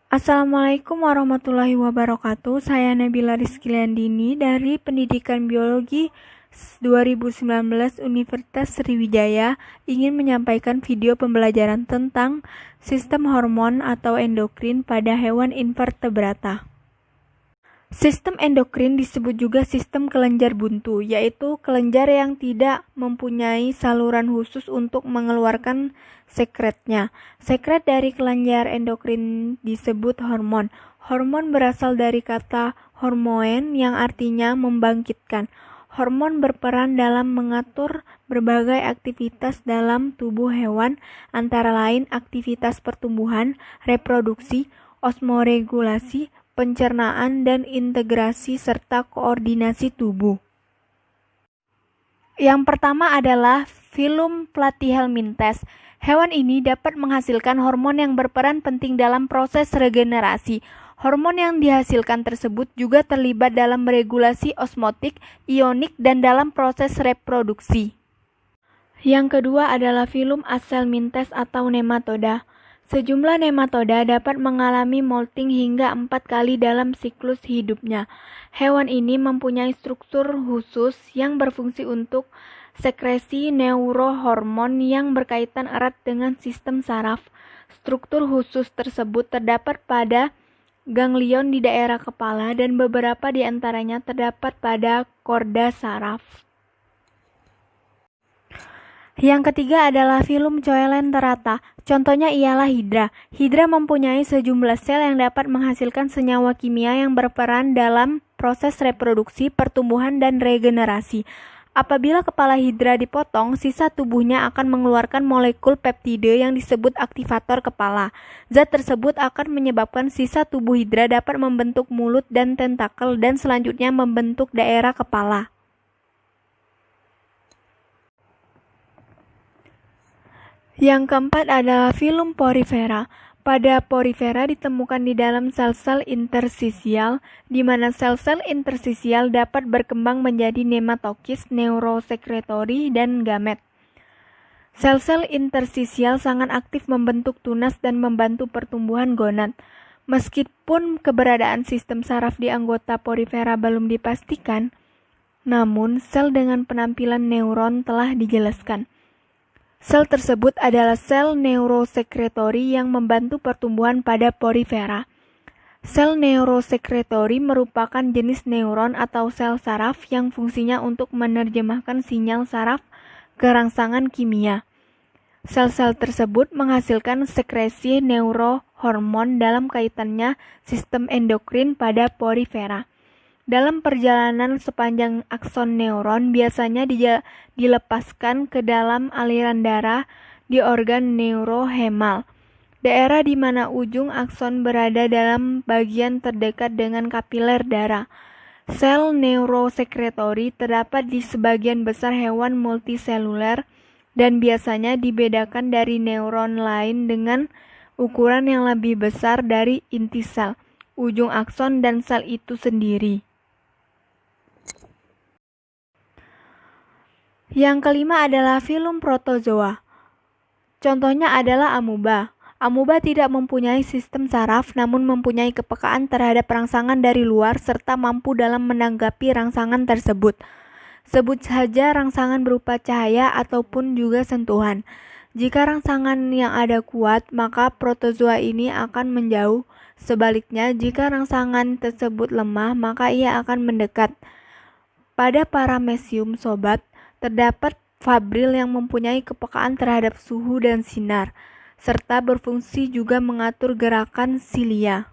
Assalamualaikum warahmatullahi wabarakatuh. Saya Nabila Rizky Liandini dari Pendidikan Biologi 2019 Universitas Sriwijaya ingin menyampaikan video pembelajaran tentang sistem hormon atau endokrin pada hewan invertebrata. Sistem endokrin disebut juga sistem kelenjar buntu, yaitu kelenjar yang tidak mempunyai saluran khusus untuk mengeluarkan sekretnya. Sekret dari kelenjar endokrin disebut hormon. Hormon berasal dari kata hormoen yang artinya membangkitkan. Hormon berperan dalam mengatur berbagai aktivitas dalam tubuh hewan, antara lain aktivitas pertumbuhan, reproduksi, osmoregulasi, pencernaan, dan integrasi serta koordinasi tubuh. Yang pertama adalah filum platyhelminthes. Hewan ini dapat menghasilkan hormon yang berperan penting dalam proses regenerasi. Hormon yang dihasilkan tersebut juga terlibat dalam regulasi osmotik, ionik, dan dalam proses reproduksi. Yang kedua adalah filum Aschelminthes atau nematoda. Sejumlah nematoda dapat mengalami molting hingga 4 kali dalam siklus hidupnya. Hewan ini mempunyai struktur khusus yang berfungsi untuk sekresi neurohormon yang berkaitan erat dengan sistem saraf. Struktur khusus tersebut terdapat pada ganglion di daerah kepala dan beberapa di antaranya terdapat pada korda saraf. Yang ketiga adalah filum Coelenterata. Contohnya ialah hidra. Hidra mempunyai sejumlah sel yang dapat menghasilkan senyawa kimia yang berperan dalam proses reproduksi, pertumbuhan, dan regenerasi. Apabila kepala hidra dipotong, sisa tubuhnya akan mengeluarkan molekul peptide yang disebut aktivator kepala. Zat tersebut akan menyebabkan sisa tubuh hidra dapat membentuk mulut dan tentakel dan selanjutnya membentuk daerah kepala. Yang keempat adalah filum Porifera. Pada porifera ditemukan di dalam sel-sel intersisial, di mana sel-sel intersisial dapat berkembang menjadi nematokis, neurosekretori, dan gamet. Sel-sel intersisial sangat aktif membentuk tunas dan membantu pertumbuhan gonad. Meskipun keberadaan sistem saraf di anggota porifera belum dipastikan, namun sel dengan penampilan neuron telah dijelaskan. Sel tersebut adalah sel neurosekretori yang membantu pertumbuhan pada porifera. Sel neurosekretori merupakan jenis neuron atau sel saraf yang fungsinya untuk menerjemahkan sinyal saraf ke rangsangan kimia. Sel-sel tersebut menghasilkan sekresi neurohormon dalam kaitannya sistem endokrin pada porifera. Dalam perjalanan sepanjang akson neuron biasanya dilepaskan ke dalam aliran darah di organ neurohemal, daerah di mana ujung akson berada dalam bagian terdekat dengan kapiler darah. Sel neurosekretori terdapat di sebagian besar hewan multiseluler dan biasanya dibedakan dari neuron lain dengan ukuran yang lebih besar dari inti sel, ujung akson, dan sel itu sendiri. Yang kelima adalah filum protozoa. Contohnya adalah amuba. Amuba tidak mempunyai sistem saraf namun mempunyai kepekaan terhadap rangsangan dari luar serta mampu dalam menanggapi rangsangan tersebut. Sebut saja rangsangan berupa cahaya ataupun juga sentuhan. Jika rangsangan yang ada kuat, maka protozoa ini akan menjauh. Sebaliknya, jika rangsangan tersebut lemah, maka ia akan mendekat. Pada paramecium sobat, terdapat fabril yang mempunyai kepekaan terhadap suhu dan sinar, serta berfungsi juga mengatur gerakan silia.